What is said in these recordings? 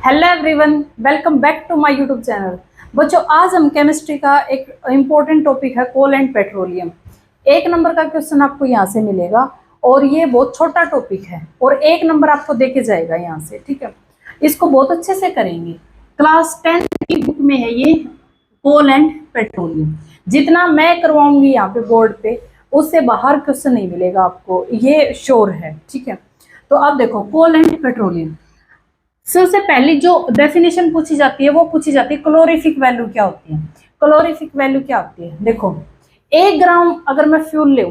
Hello everyone, welcome back to my YouTube channel. बच्चों, आज हम केमिस्ट्री का एक इम्पोर्टेंट टॉपिक है कोल एंड पेट्रोलियम। एक नंबर का क्वेश्चन आपको यहाँ से मिलेगा और ये बहुत छोटा टॉपिक है और एक नंबर आपको देके जाएगा यहाँ से। ठीक है, इसको बहुत अच्छे से करेंगे। क्लास 10 की बुक में है ये कोल एंड पेट्रोलियम। जितना मैं करवाऊंगी यहाँ पे बोर्ड पे, उससे बाहर क्वेश्चन नहीं मिलेगा आपको, ये श्योर है। ठीक है, तो अब देखो कोल एंड पेट्रोलियम। सबसे पहली जो डेफिनेशन पूछी जाती है वो पूछी जाती है क्लोरीफिक वैल्यू क्या होती है। क्लोरीफिक वैल्यू क्या होती है, देखो 1 ग्राम अगर मैं फ्यूल ले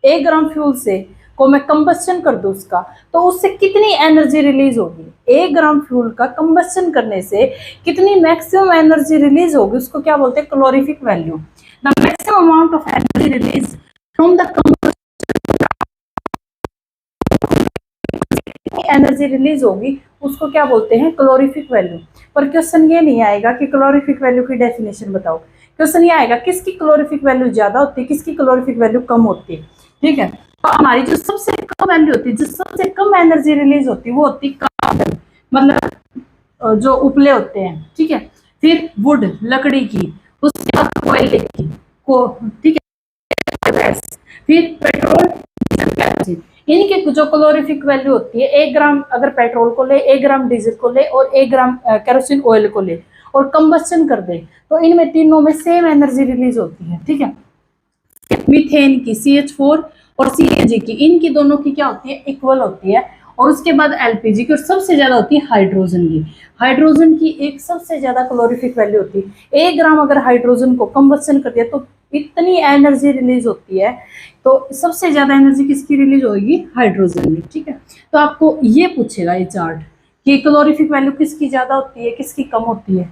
1 ग्राम फ्यूल से को मैं कंबस्शन कर दूं उसका, तो उससे कितनी एनर्जी रिलीज होगी। 1 ग्राम फ्यूल का कंबस्शन करने से कितनी मैक्सिमम एनर्जी रिलीज होगी, उसको क्या बोलते हैं, calorific value. The maximum amount of energy release from the energy release होगी उसको क्या बोलते हैं, क्लोरीफिक वैल्यू। पर क्वेश्चन ये नहीं आएगा कि क्लोरीफिक वैल्यू की डेफिनेशन बताओ। क्वेश्चन ये आएगा किसकी क्लोरीफिक वैल्यू ज्यादा होती है, किसकी क्लोरीफिक वैल्यू कम होती है। ठीक है, तो हमारी जो सबसे कम वैल्यू होती है, जो सबसे कम एनर्जी रिलीज होती है, वो होती है कार्बन, मतलब जो उपले होते हैं। ठीक है, फिर वुड लकड़ी की, उसके बाद कोयले की को, ठीक है, फिर पेट्रोल। इनके जो क्लोरीफिक वैल्यू होती है, 1 ग्राम अगर पेट्रोल को ले, 1 ग्राम डीजल को ले और 1 ग्राम केरोसिन ऑयल को ले और कंबस्शन कर दे, तो इनमें तीनों में सेम एनर्जी रिलीज होती है। ठीक है, मीथेन की CH4 और CNG की, इनकी दोनों की क्या होती है, इक्वल होती है। और उसके बाद LPG की, और सबसे ज्यादा होती है हाइड्रोजन की। हाइड्रोजन की एक सबसे ज्यादा क्लोरीफिक वैल्यू होती है। 1 ग्राम अगर हाइड्रोजन को कंबस्शन कर दिया तो इतनी एनर्जी रिलीज होती है। तो सबसे ज्यादा एनर्जी किसकी रिलीज होगी, हाइड्रोजन की। ठीक है, तो आपको ये पूछेगा ये चार्ट कि क्लोरीफिक वैल्यू किसकी ज्यादा होती है, किसकी कम होती है।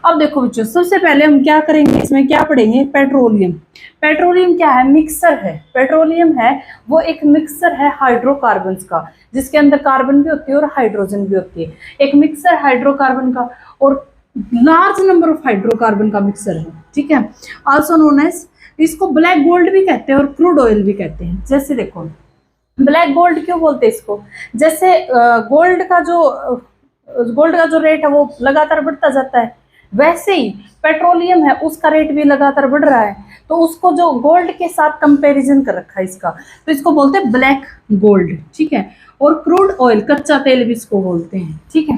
अब देखो बच्चों, सबसे पहले हम क्या करेंगे, इसमें क्या पढ़ेंगे, पेट्रोलियम। पेट्रोलियम क्या है, मिक्सर है। पेट्रोलियम है वो एक मिक्सर है हाइड्रोकार्बन्स का, जिसके अंदर कार्बन भी होती है और हाइड्रोजन भी होती है। एक मिक्सर हाइड्रोकार्बन का और लार्ज नंबर ऑफ हाइड्रोकार्बन का मिक्सर है। ठीक है, आल्सो नोन एज, इसको ब्लैक गोल्ड भी कहते हैं और क्रूड ऑयल भी कहते हैं। जैसे देखो ब्लैक गोल्ड क्यों बोलते हैं इसको, जैसे गोल्ड का जो रेट है वो लगातार बढ़ता जाता है, वैसे ही पेट्रोलियम है उसका रेट भी लगातार बढ़ रहा है। तो उसको जो गोल्ड के साथ कंपैरिजन कर रखा है इसका, तो इसको बोलते हैं ब्लैक गोल्ड। ठीक है, और क्रूड ऑयल कच्चा तेल भी इसको बोलते हैं। ठीक है,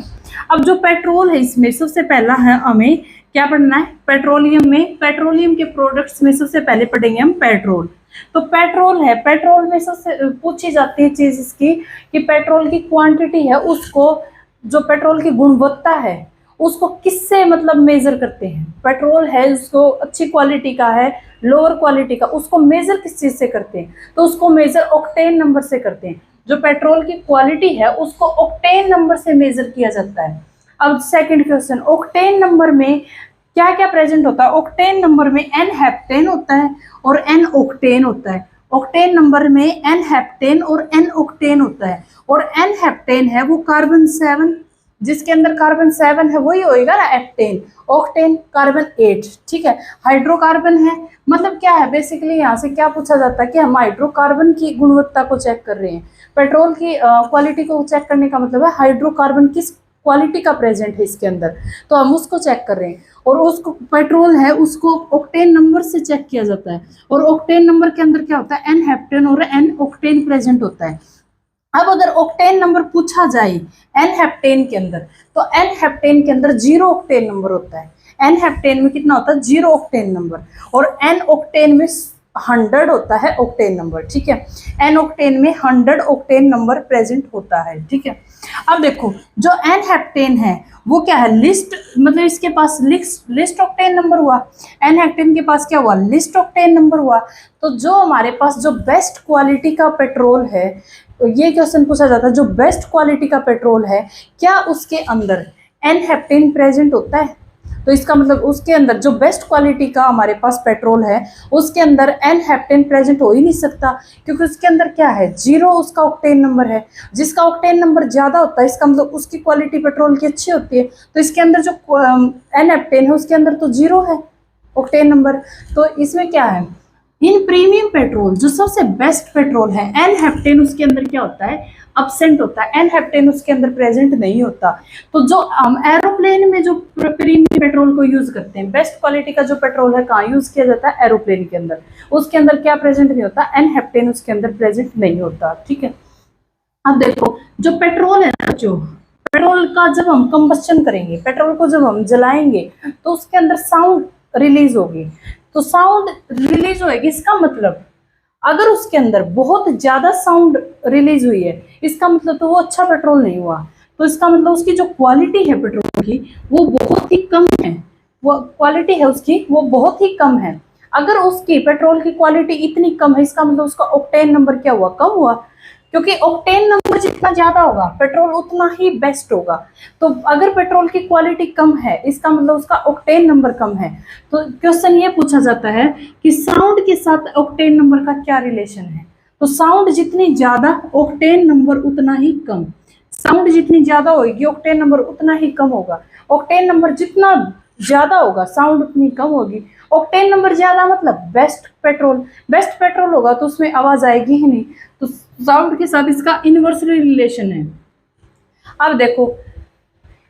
अब जो पेट्रोल है इसमें सबसे पहला है, हमें क्या पढ़ना है, पेट्रोलियम में, पेट्रोलियम के प्रोडक्ट्स में सबसे पहले पढ़ेंगे हम पेट्रोल। तो पेट्रोल है, पेट्रोल में सबसे पूछी जाती है चीज इसकी कि पेट्रोल की क्वांटिटी है, उसको जो पेट्रोल की गुणवत्ता है उसको किससे मतलब मेजर करते हैं। पेट्रोल है उसको अच्छी क्वालिटी का है, लोअर क्वालिटी का, उसको मेजर किस चीज से करते हैं, तो उसको मेजर ऑक्टेन नंबर से करते हैं। जो पेट्रोल की क्वालिटी है उसको ऑक्टेन नंबर से मेजर किया जाता है। अब सेकंड क्वेश्चन, ऑक्टेन नंबर में क्या क्या प्रेजेंट होता है। ऑक्टेन नंबर में N हेप्टेन होता है और N ऑक्टेन होता है। ऑक्टेन नंबर में N हेप्टेन और N ऑक्टेन होता है। और N हेप्टेन है वो कार्बन 7, जिसके अंदर कार्बन 7 है वही होएगा ना एप्टेन। Octane carbon 8। ठीक है, हाइड्रोकार्बन है, मतलब क्या है, बेसिकली यहाँ से क्या पूछा जाता है कि हम हाइड्रोकार्बन की गुणवत्ता को चेक कर रहे हैं। पेट्रोल की क्वालिटी को चेक करने का मतलब है हाइड्रोकार्बन किस क्वालिटी का प्रेजेंट है इसके अंदर, तो हम उसको चेक कर रहे हैं। और उसको पेट्रोल है उसको ऑक्टेन नंबर से चेक किया जाता है। और ऑक्टेन नंबर के अंदर क्या होता है, N हेप्टेन और N ऑक्टेन प्रेजेंट होता है। अब अगर ऑक्टेन नंबर पूछा जाए N हेप्टेन के अंदर, तो N हेप्टेन के अंदर 0 ऑक्टेन नंबर होता है। N हेप्टेन में कितना होता है, 0 ऑक्टेन नंबर। और N ऑक्टेन में 100 होता है ऑक्टेन नंबर। ठीक है, N ऑक्टेन में 100 ऑक्टेन नंबर प्रेजेंट होता है। ठीक है, अब देखो जो N हेप्टेन है वो क्या है, लिस्ट, मतलब इसके पास लिस्ट ऑक्टेन नंबर हुआ। N हेप्टेन के पास क्या हुआ, लिस्ट ऑक्टेन नंबर हुआ। तो जो हमारे पास जो बेस्ट क्वालिटी का पेट्रोल है, तो ये क्वेश्चन पूछा जाता है, जो बेस्ट क्वालिटी का पेट्रोल है क्या उसके अंदर N हेप्टेन प्रेजेंट होता है। तो इसका मतलब उसके अंदर जो बेस्ट क्वालिटी का हमारे पास पेट्रोल है उसके अंदर N हेप्टेन प्रेजेंट हो ही नहीं सकता, क्योंकि उसके अंदर क्या है, 0 उसका ऑक्टेन नंबर है। जिसका ऑक्टेन नंबर ज्यादा होता है इसका मतलब उसकी क्वालिटी पेट्रोल की अच्छी होती है। तो इसके अंदर जो N हेप्टेन है उसके अंदर तो 0 है ऑक्टेन नंबर। तो इसमें क्या है, इन प्रीमियम पेट्रोल जो सबसे बेस्ट पेट्रोल है, एन हेप्टेन उसके अंदर क्या होता है, अब्सेंट होता है, एन हेप्टेन उसके अंदर प्रेजेंट नहीं होता। तो जो हम एरोप्लेन में जो प्रीमियम पेट्रोल को यूज करते हैं, बेस्ट क्वालिटी का जो पेट्रोल है कहाँ यूज किया जाता है, एरोप्लेन के अंदर। उसके अंदर क्या प्रेजेंट नहीं होता, एन हेप्टेन उसके अंदर प्रेजेंट नहीं होता। ठीक है, अब देखो जो पेट्रोल है ना, जो पेट्रोल का जब हम कंबस्शन करेंगे, पेट्रोल को जब हम जलाएंगे तो उसके अंदर साउंड रिलीज होगी। तो साउंड रिलीज होगी, इसका मतलब अगर उसके अंदर बहुत ज्यादा साउंड रिलीज हुई है, इसका मतलब तो वो अच्छा पेट्रोल नहीं हुआ। तो इसका मतलब उसकी जो क्वालिटी है पेट्रोल की वो बहुत ही कम है, वो क्वालिटी है उसकी वो बहुत ही कम है। अगर उसकी पेट्रोल की क्वालिटी इतनी कम है, इसका मतलब उसका ऑक्टेन नंबर क्या हुआ, कम हुआ। क्योंकि ऑक्टेन नंबर जितना ज्यादा होगा पेट्रोल उतना ही बेस्ट होगा। तो अगर पेट्रोल की क्वालिटी कम है, इसका मतलब उसका ऑक्टेन नंबर कम है। तो क्वेश्चन ये पूछा जाता है कि साउंड के साथ ऑक्टेन नंबर का क्या रिलेशन है। तो साउंड जितनी ज्यादा ऑक्टेन नंबर उतना ही कम, साउंड जितनी ज्यादा होगी ऑक्टेन नंबर उतना ही कम होगा। ऑक्टेन नंबर जितना ज्यादा होगा साउंड उतनी कम होगी। ऑक्टेन नंबर ज्यादा मतलब बेस्ट पेट्रोल, बेस्ट पेट्रोल होगा तो उसमें आवाज आएगी ही नहीं। तो साउंड के साथ इसका इनवर्सली रिलेशन है। अब देखो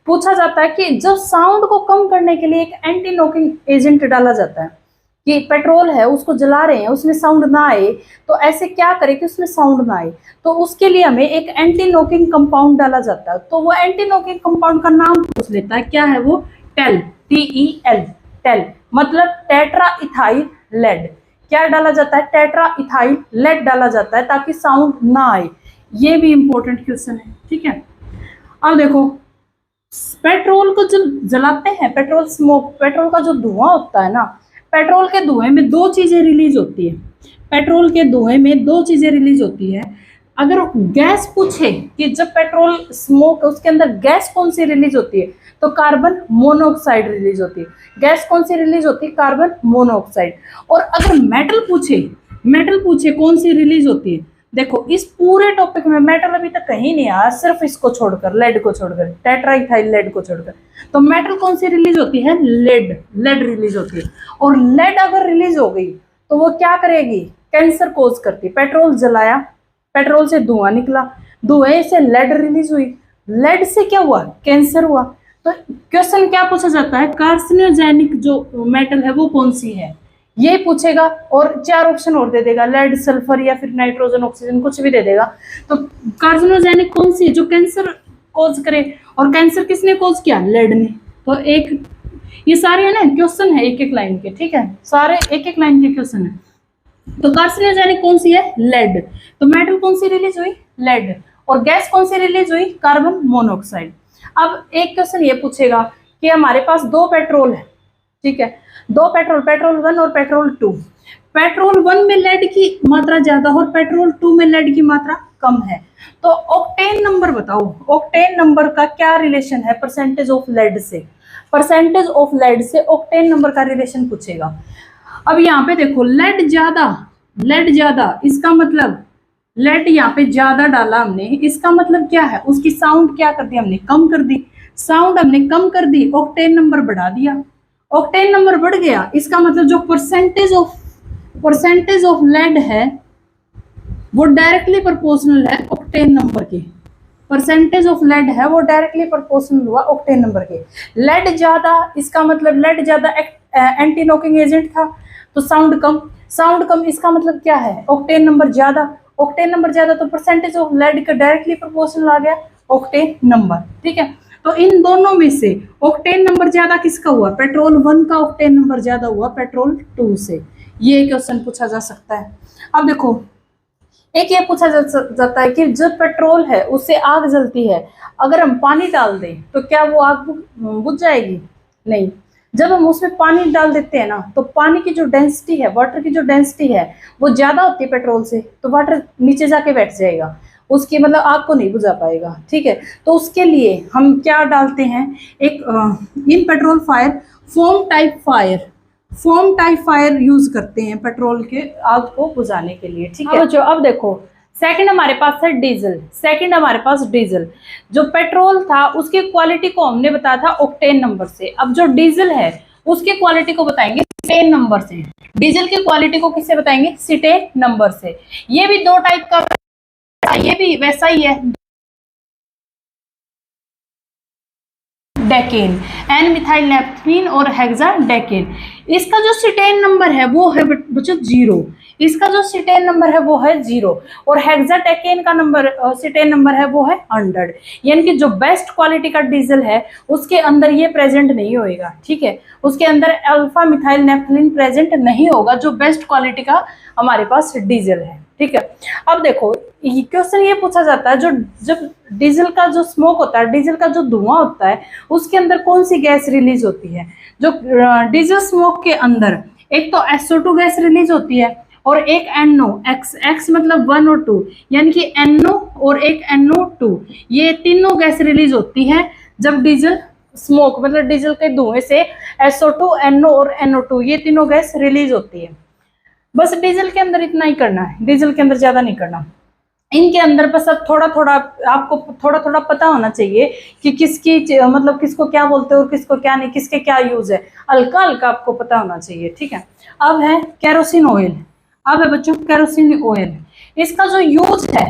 पूछा जाता है कि जब साउंड को कम करने के लिए एक एंटी नॉकिंग एजेंट डाला जाता है, कि पेट्रोल है उसको जला रहे हैं उसमें साउंड ना आए, तो ऐसे क्या करें कि उसमें साउंड ना आए। तो उसके लिए हमें एक एंटी नॉकिंग कंपाउंड डाला जाता है। तो वो एंटी नॉकिंग कंपाउंड का नाम पूछ लेता है, क्या है वो, टेल, TEL, टेल मतलब टेट्रा इथाइल लेड। क्या डाला जाता है, टेट्रा इथाइल लेड डाला जाता है ताकि साउंड ना आए। ये भी इंपॉर्टेंट क्वेश्चन है। ठीक है, अब देखो पेट्रोल को जब जलाते हैं, पेट्रोल स्मोक, पेट्रोल का जो धुआं होता है ना, पेट्रोल के धुएं में दो चीजें रिलीज होती है। पेट्रोल के धुएं में दो चीजें रिलीज होती है। अगर गैस पूछे कि जब पेट्रोल स्मोक उसके अंदर गैस कौन सी रिलीज होती है, तो कार्बन मोनोऑक्साइड रिलीज होती है। गैस कौन सी रिलीज होती है, कार्बन मोनोऑक्साइड। और अगर मेटल पूछे, मेटल पूछे कौन सी रिलीज होती है, देखो इस पूरे टॉपिक में मेटल अभी तक कहीं नहीं आया, सिर्फ इसको छोड़कर, लेड को छोड़कर, टेट्राइथाइल लेड को छोड़कर। तो मेटल कौन सी रिलीज होती है, लेड, लेड रिलीज होती है। और लेड अगर रिलीज हो गई तो वो क्या करेगी, कैंसर कोज करती है। पेट्रोल जलाया, पेट्रोल से धुआं निकला, धुएं से लेड रिलीज हुई, लेड से क्या हुआ, कैंसर हुआ। तो क्वेश्चन क्या पूछा जाता है, कार्सिनोजेनिक जो मेटल है वो कौन सी है, ये पूछेगा। और चार ऑप्शन और दे देगा, लेड, सल्फर या फिर नाइट्रोजन, ऑक्सीजन, कुछ भी दे देगा। तो कार्सिनोजेनिक कौन सी है, जो कैंसर कोज करे। और कैंसर किसने कोज किया, लेड ने। तो एक ये सारे है ना क्वेश्चन है एक एक लाइन के, ठीक है, सारे एक एक लाइन के क्वेश्चन है। तो कार्सिनोजेनिक कौन सी है, लेड। तो मेटल कौन सी रिलीज हुई, लेड। और गैस कौन सी रिलीज हुई, कार्बन मोनोऑक्साइड। अब एक क्वेश्चन ये पूछेगा कि हमारे पास दो पेट्रोल है, ठीक है, दो पेट्रोल, पेट्रोल 1 और पेट्रोल 2। पेट्रोल 1 में लेड की मात्रा ज्यादा और पेट्रोल 2 में लेड की मात्रा कम है। तो ऑक्टेन नंबर बताओ, ऑक्टेन नंबर का क्या रिलेशन है परसेंटेज ऑफ लेड से, परसेंटेज ऑफ लेड से ऑक्टेन नंबर का रिलेशन पूछेगा। अब यहाँ पे देखो लेड ज्यादा, लेड ज्यादा, इसका मतलब लेड यहाँ पे ज्यादा डाला हमने, इसका मतलब क्या है, उसकी साउंड क्या कर दी हमने, कम कर दी। साउंड हमने कम कर दी, ऑक्टेन नंबर बढ़ा दिया। ऑक्टेन नंबर बढ़ गया, इसका मतलब जो परसेंटेज ऑफ लेड है वो डायरेक्टली प्रोपोर्शनल है ऑक्टेन नंबर के। परसेंटेज ऑफ लेड है वो डायरेक्टली प्रोपोर्शनल हुआ ऑक्टेन नंबर के। लेड ज्यादा, इसका मतलब लेड ज्यादा एंटी नॉकिंग एजेंट था, तो साउंड कम। साउंड कम, इसका मतलब क्या है, ऑक्टेन नंबर ज्यादा। ऑक्टेन नंबर ज्यादा तो परसेंटेज ऑफ लेड का डायरेक्टली प्रोपोर्शनल आ गया ऑक्टेन नंबर, ठीक है। तो इन दोनों में से ऑक्टेन नंबर ज्यादा किसका हुआ, पेट्रोल 1 का ऑक्टेन नंबर ज्यादा हुआ पेट्रोल 2 से। ये क्वेश्चन पूछा जा सकता है। अब देखो एक ये पूछा जाता है कि जो पेट्रोल है उससे आग जलती है, अगर हम पानी डाल दें तो क्या वो आग बुझ जाएगी, नहीं। जब हम उसमें पानी डाल देते हैं ना, तो पानी की जो डेंसिटी है, वाटर की जो डेंसिटी है वो ज्यादा होती है पेट्रोल से, तो वाटर नीचे जाके बैठ जाएगा, उसकी मतलब आग को नहीं बुझा पाएगा, ठीक है। तो उसके लिए हम क्या डालते हैं, एक in petrol fire foam type fire, foam type fire use करते हैं पेट्रोल के आग को बुझाने के लिए, ठीक है। अब देखो सेकंड हमारे पास है डीजल, सेकंड हमारे पास डीजल। जो पेट्रोल था उसकी क्वालिटी को हमने बताया था ऑक्टेन नंबर से, अब जो डीजल है उसकी क्वालिटी को बताएंगे सिटेन नंबर से। डीजल की क्वालिटी को किससे बताएंगे? सिटेन नंबर से। ये भी दो टाइप का, ये भी वैसा ही है, डेकेन, एन मिथाइल नेफ्थलीन और हेक्साडेकेन। इसका जो सिटेन नंबर है वो है बच्चों 0, इसका जो सिटेन नंबर है वो है 0, और हेक्साडेकेन का नंबर सिटेन नंबर है वो है 100। यानी कि जो बेस्ट क्वालिटी का डीजल है उसके अंदर ये प्रेजेंट नहीं होएगा, ठीक है, उसके अंदर अल्फा मिथाइल नेफ्थलीन प्रेजेंट नहीं होगा, जो बेस्ट क्वालिटी का हमारे पास डीजल है, ठीक है। अब देखो क्वेश्चन ये पूछा जाता है, जो जब डीजल का जो स्मोक होता है, डीजल का जो धुआं होता है, उसके अंदर कौन सी गैस रिलीज होती है? जो डीजल स्मोक के अंदर एक तो SO2 गैस रिलीज होती है, और एक NO, X मतलब 1 और 2, यानी कि NO और एक NO2, ये तीनों गैस रिलीज होती है जब डीजल स्मोक मतलब डीजल के धुएं से SO2, NO और NO2 ये तीनों गैस रिलीज होती है। बस डीजल के अंदर इतना ही करना है, डीजल के अंदर ज्यादा नहीं करना। इनके अंदर बस अब थोड़ा थोड़ा आपको थोड़ा थोड़ा पता होना चाहिए कि किसकी मतलब किसको क्या बोलते हैं और किसको क्या नहीं, किसके क्या यूज है, हल्का हल्का आपको पता होना चाहिए, ठीक है। अब है केरोसिन ऑयल। अब है बच्चों केरोसिन ऑयल। इसका जो यूज है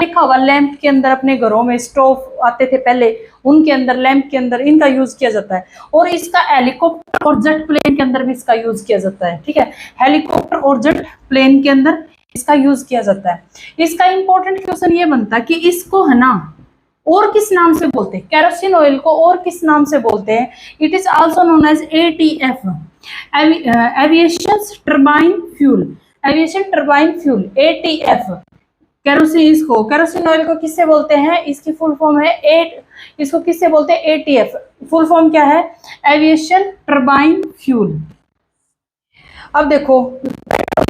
लिखा होगा लैंप के अंदर, अपने घरों में स्टोव आते थे पहले, उनके अंदर लैंप के अंदर इनका यूज किया जाता है, और इसका हेलीकॉप्टर और जेट प्लेन के अंदर भी इसका यूज किया जाता है, ठीक है। हेलीकॉप्टर और जेट प्लेन के अंदर इसका यूज किया जाता है। इसका इंपॉर्टेंट क्वेश्चन ये बनता है कि इसको है ना और किस नाम से बोलते हैं? केरोसिन ऑयल को और किस नाम से बोलते हैं? It is also known as ATF, aviation turbine fuel, aviation turbine fuel, ATF। Kerosene oil को किससे बोलते हैं? इसकी फुल फॉर्म है इसको किससे बोलते हैं? ATF। फुल फॉर्म क्या है? Aviation turbine fuel. अब देखो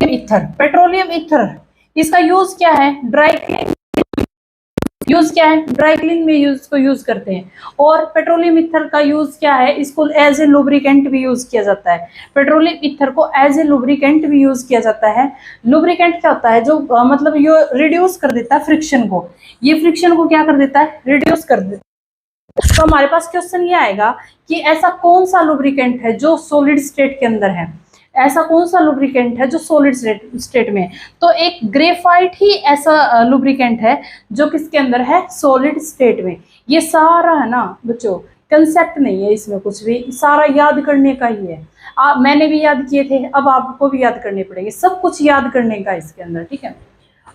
पेट्रोलियम ईथर, इसका यूज क्या है? ड्राई क्लीन में यूज करते हैं। और पेट्रोलियम ईथर का यूज क्या है? इसको एज ए लुब्रिकेंट भी यूज किया जाता है। पेट्रोलियम ईथर को एज ए लुब्रिकेंट भी यूज किया जाता है। लुब्रिकेंट क्या होता है? जो मतलब ये रिड्यूस कर देता है फ्रिक्शन को, ये फ्रिक्शन को क्या कर देता है? रिड्यूस कर देता है। तो हमारे पास क्वेश्चन ये आएगा कि ऐसा कौन सा लुब्रिकेंट है जो सॉलिड स्टेट के अंदर है? ऐसा कौन सा लुब्रिकेंट है जो सॉलिड स्टेट में? तो एक ग्रेफाइट ही ऐसा लुब्रिकेंट है जो किसके अंदर है? सॉलिड स्टेट में। ये सारा है ना बच्चों, कंसेप्ट नहीं है इसमें कुछ भी, सारा याद करने का ही है। मैंने भी याद किए थे, अब आपको भी याद करने पड़ेंगे, सब कुछ याद करने का इसके अंदर, ठीक है।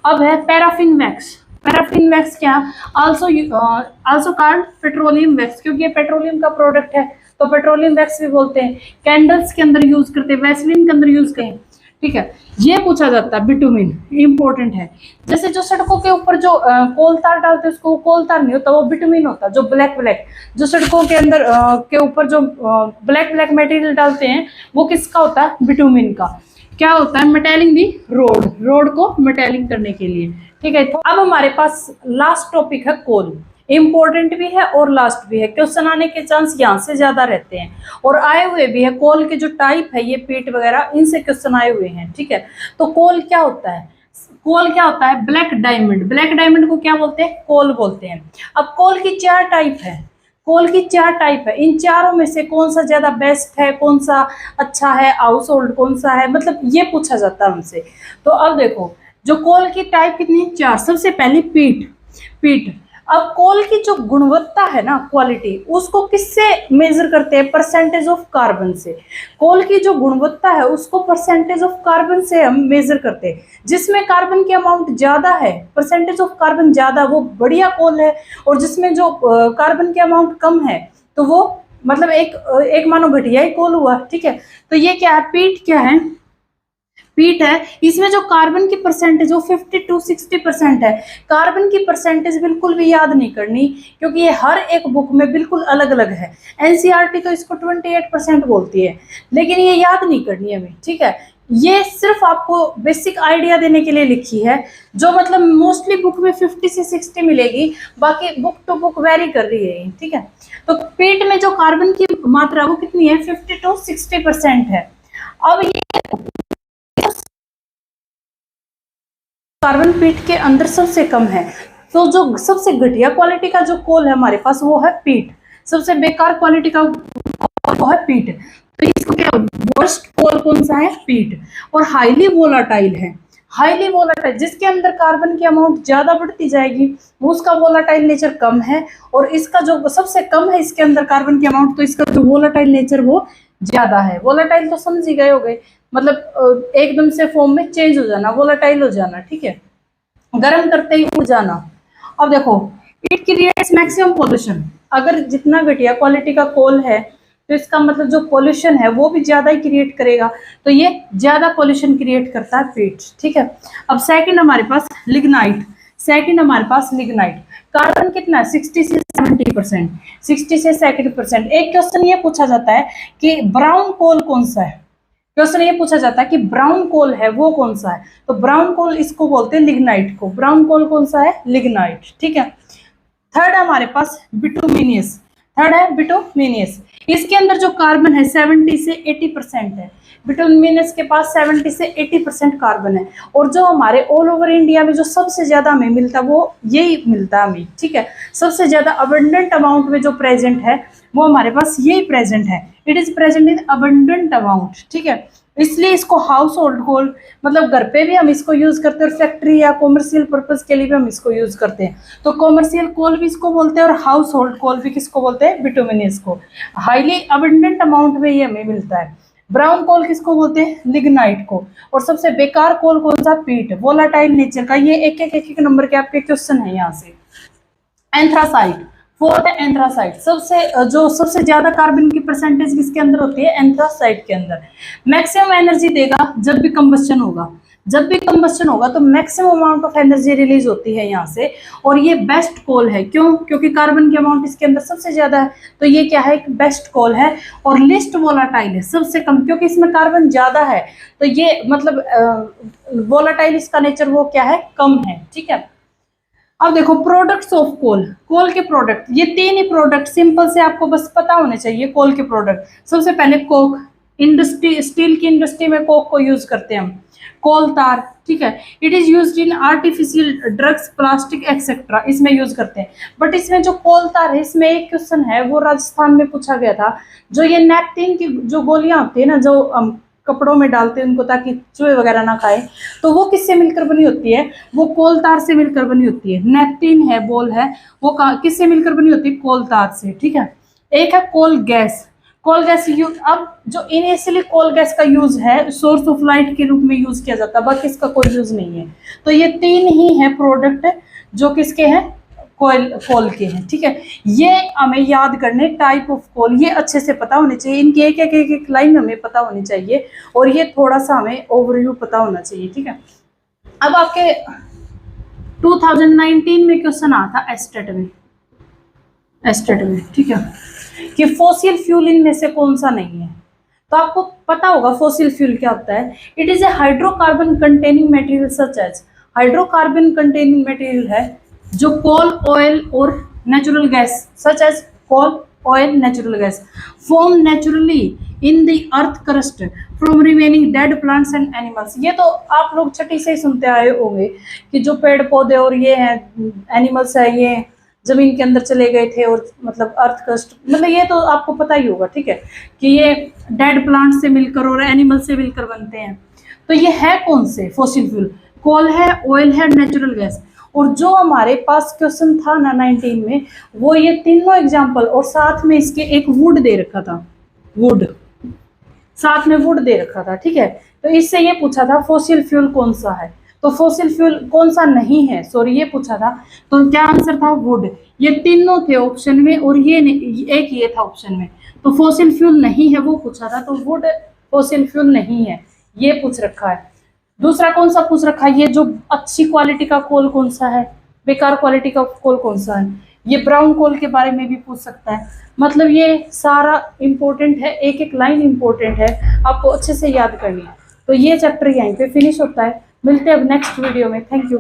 अब है पैराफिन वैक्स। पैराफिन वैक्स क्या? आल्सो कॉल्ड पेट्रोलियम वैक्स, क्योंकि ये पेट्रोलियम का प्रोडक्ट है तो पेट्रोलियम वैक्स भी बोलते हैं। कैंडल्स के अंदर यूज करते हैं, वैसलीन के अंदर यूज करते हैं, ठीक है। ये पूछा जाता है बिटुमिन, इंपॉर्टेंट है। जैसे जो सड़कों के ऊपर जो कोल तार डालते हैं उसको कोल तार नहीं होता, वो बिटुमिन होता है। जो ब्लैक जो सड़कों के अंदर के ऊपर जो ब्लैक मटेरियल डालते हैं वो किसका होता है? बिटुमिन का। क्या होता है? मेटेलिंग दी रोड को मेटेलिंग करने के लिए, ठीक है। तो अब हमारे पास लास्ट टॉपिक है कोल। इंपॉर्टेंट भी है और लास्ट भी है, क्वेश्चन आने के चांस यहाँ से ज्यादा रहते हैं, और आए हुए भी है। कोल के जो टाइप है, ये पीट वगैरह, इनसे क्वेश्चन आए हुए हैं, ठीक है। तो कोल क्या होता है? कोल क्या होता है? Black diamond. ब्लैक डायमंड को क्या बोलते हैं? कोल बोलते हैं। अब कोल की 4 टाइप है, कोल की 4 टाइप है। इन चारों में से कौन सा ज्यादा बेस्ट है, कौन सा अच्छा है, हाउस होल्ड कौन सा है, मतलब ये पूछा जाता है हमसे। तो अब देखो जो कोल की टाइप कितनी? 4। सबसे पहली पीट। अब कोल की जो गुणवत्ता है ना, क्वालिटी, उसको किससे मेजर करते हैं? परसेंटेज ऑफ कार्बन से। कोल की जो गुणवत्ता है उसको परसेंटेज ऑफ कार्बन से हम मेजर करते हैं। जिसमें कार्बन की अमाउंट ज्यादा है, परसेंटेज ऑफ कार्बन ज्यादा, वो बढ़िया कोल है। और जिसमें जो कार्बन की अमाउंट कम है तो वो मतलब एक मानो घटिया ही कोल हुआ, ठीक है। तो ये क्या है? पीट क्या है? पीट है। इसमें जो कार्बन की परसेंटेज वो 50 to 60% है। कार्बन की परसेंटेज बिल्कुल भी याद नहीं करनी, क्योंकि ये हर एक बुक में बिल्कुल अलग अलग है। एनसीईआरटी तो इसको 28% बोलती है, लेकिन ये याद नहीं करनी हमें, ठीक है। ये सिर्फ आपको बेसिक आइडिया देने के लिए लिखी है, जो मतलब मोस्टली बुक में 50 से 60 मिलेगी, बाकी बुक टू बुक वेरी कर रही है, ठीक है। तो पीट में जो कार्बन की मात्रा वो कितनी है? 50 to 60% है। अब ये कार्बन पीट के अंदर सबसे कम है। तो जो सबसे घटिया क्वालिटी का जो कोल है हमारे पास वो है पीट। सबसे बेकार क्वालिटी का वो है पीट। तो इसको क्या, वर्स्ट कोल कौन सा है, पीट। और हाईली वोलाटाइल है, हाईली वोलाटाइल जिसके अंदर कार्बन की अमाउंट ज्यादा बढ़ती जाएगी वो उसका वोलाटाइल नेचर कम है, और इसका जो सबसे कम है इसके अंदर कार्बन की अमाउंट, तो इसका जो वोलाटाइल नेचर वो ज्यादा है। वोलाटाइल तो समझ ही गए हो गए, मतलब एकदम से फॉर्म में चेंज हो जाना, वोलाटाइल हो जाना, ठीक है, गर्म करते ही उड़ जाना। अब देखो, इट क्रिएट्स मैक्सिमम पोल्यूशन, अगर जितना घटिया क्वालिटी का कोल है तो इसका मतलब जो पोल्यूशन है वो भी ज्यादा ही क्रिएट करेगा, तो ये ज्यादा पोल्यूशन क्रिएट करता है पीट, ठीक है। अब सेकंड हमारे पास लिग्नाइट, सेकंड हमारे पास लिग्नाइट, कार्बन कितना है 60 से 70%, 60 से 70%। एक क्वेश्चन ये पूछा जाता है कि ब्राउन कोल कौन सा है, क्वेश्चन ये पूछा जाता है कि ब्राउन कोल है वो कौन सा है, तो ब्राउन कोल इसको बोलते हैं लिग्नाइट को, ब्राउन कोल कौन सा है, लिग्नाइट, ठीक है। थर्ड हमारे पास बिटुमिनियस, थर्ड है बिटुमिनियस, इसके अंदर जो कार्बन है 70 से 80% है, बिटुमिनस के पास 70 से 80% कार्बन है, और जो हमारे ऑल ओवर इंडिया में जो सबसे ज्यादा हमें मिलता है वो यही मिलता है हमें, ठीक है। सबसे ज्यादा अबंडेंट अमाउंट में जो प्रेजेंट है वो हमारे पास यही प्रेजेंट है, it is present in abundant amount, ठीक है। इसलिए इसको हाउस होल्ड कोल, मतलब घर पे भी हम इसको यूज करते हैं और फैक्ट्री या कॉमर्शियल पर्पज के लिए भी हम इसको यूज करते हैं, तो कॉमर्शियल कोल भी इसको बोलते हैं और हाउस होल्ड कोल भी किसको बोलते हैं, बिटुमिनस को। हाईली अबंडेंट अमाउंट में ये हमें मिलता है। ब्राउन कोल किसको बोलते हैं, लिग्नाइट को। और सबसे बेकार कोल कौन सा, पीट, वोलाटाइल नेचर का। ये एक नंबर के आपके क्वेश्चन है यहाँ से। एंथ्रासाइट, फोर्थ है एंथ्रासाइट, सबसे ज्यादा कार्बन की परसेंटेज किसके अंदर होती है, एंथ्रासाइट के अंदर। मैक्सिमम एनर्जी देगा जब भी कंबस्शन होगा, जब भी कंबस्शन होगा तो maximum amount of energy release होती है यहाँ से, और ये बेस्ट कोल है। क्यों, क्योंकि कार्बन की अमाउंट इसके अंदर सबसे ज्यादा है, तो ये क्या है, एक बेस्ट कोल है। और लिस्ट वोलाटाइल है, सबसे कम, क्योंकि इसमें कार्बन ज्यादा है तो ये मतलब वोलाटाइल इसका नेचर वो क्या है, कम है, ठीक है। अब देखो प्रोडक्ट्स ऑफ कोल, कोल के प्रोडक्ट, ये तीन ही प्रोडक्ट सिंपल से आपको बस पता होने चाहिए कोल के प्रोडक्ट। सबसे पहले कोक, इंडस्ट्री, स्टील की इंडस्ट्री में कोक को यूज करते हैं हम। कोल तार, ठीक है, it is used in artificial drugs, plastic etcetera, इसमें यूज करते हैं। बट इसमें जो कोल तार है, इसमें एक क्वेश्चन है वो राजस्थान में पूछा गया था, जो ये नैपकिन की जो गोलियां होती है ना, जो कपड़ों में डालते हैं उनको ताकि चूहे वगैरह ना खाए, तो वो किससे मिलकर बनी होती है, वो कोल तार से मिलकर बनी होती है। नैपकिन है, बॉल है, वो किससे मिलकर बनी होती है, कोल तार से, ठीक है। एक है coal gas, coal gas use, अब जो इनिशियली कोल गैस का यूज है सोर्स ऑफ लाइट के रूप में यूज किया जाता है, बाकी इसका कोई यूज नहीं है। तो ये तीन ही है प्रोडक्ट जो किसके हैं, कोल के हैं, ठीक है। ये हमें याद करने, टाइप ऑफ कोल, ये अच्छे से पता होने चाहिए, इनकी एक लाइन हमें पता होनी चाहिए, और ये थोड़ा सा हमें ओवरव्यू पता होना चाहिए, ठीक है। अब आपके 2019 में क्वेश्चन आया था एस्टेट में, ठीक है, कि फॉसिल फ्यूल इनमें से कौन सा नहीं है। तो आपको पता होगा फॉसिल फ्यूल क्या होता है, it is a hydrocarbon containing material such as, hydrocarbon containing material है जो कोल, ऑयल और natural gas, such as coal, oil, natural gas, form naturally in the earth crust from remaining dead plants and animals. ये तो आप लोग छठी से ही सुनते आए होंगे कि जो पेड़ पौधे और ये हैं एनिमल्स है, ये जमीन के अंदर चले गए थे, और मतलब अर्थ क्रस्ट, मतलब ये तो आपको पता ही होगा, ठीक है, कि ये डेड प्लांट से मिलकर और एनिमल से मिलकर बनते हैं। तो ये है कौन से फॉसिल फ्यूल, कोल है, ऑयल है, नेचुरल गैस। और जो हमारे पास क्वेश्चन था ना 19 में, वो ये तीनों एग्जाम्पल, और साथ में इसके एक वुड दे रखा था, वुड, साथ में वुड दे रखा था, ठीक है। तो इससे ये पूछा था फॉसिल फ्यूल कौन सा है, तो फॉसिल फ्यूल कौन सा नहीं है, सॉरी ये पूछा था, तो क्या आंसर था, वुड। ये तीनों थे ऑप्शन में और ये एक ये था ऑप्शन में, तो फॉसिल फ्यूल नहीं है वो पूछा था, तो वुड फॉसिल फ्यूल नहीं है, ये पूछ रखा है। दूसरा कौन सा पूछ रखा है, ये जो अच्छी क्वालिटी का कोल कौन सा है, बेकार क्वालिटी का कोल कौन सा है, ये ब्राउन कोल के बारे में भी पूछ सकता है। मतलब ये सारा इंपॉर्टेंट है, एक एक लाइन इंपॉर्टेंट है, आपको अच्छे से याद करनी है। तो ये चैप्टर यहीं पे फिनिश होता है, मिलते हैं अब नेक्स्ट वीडियो में, थैंक यू।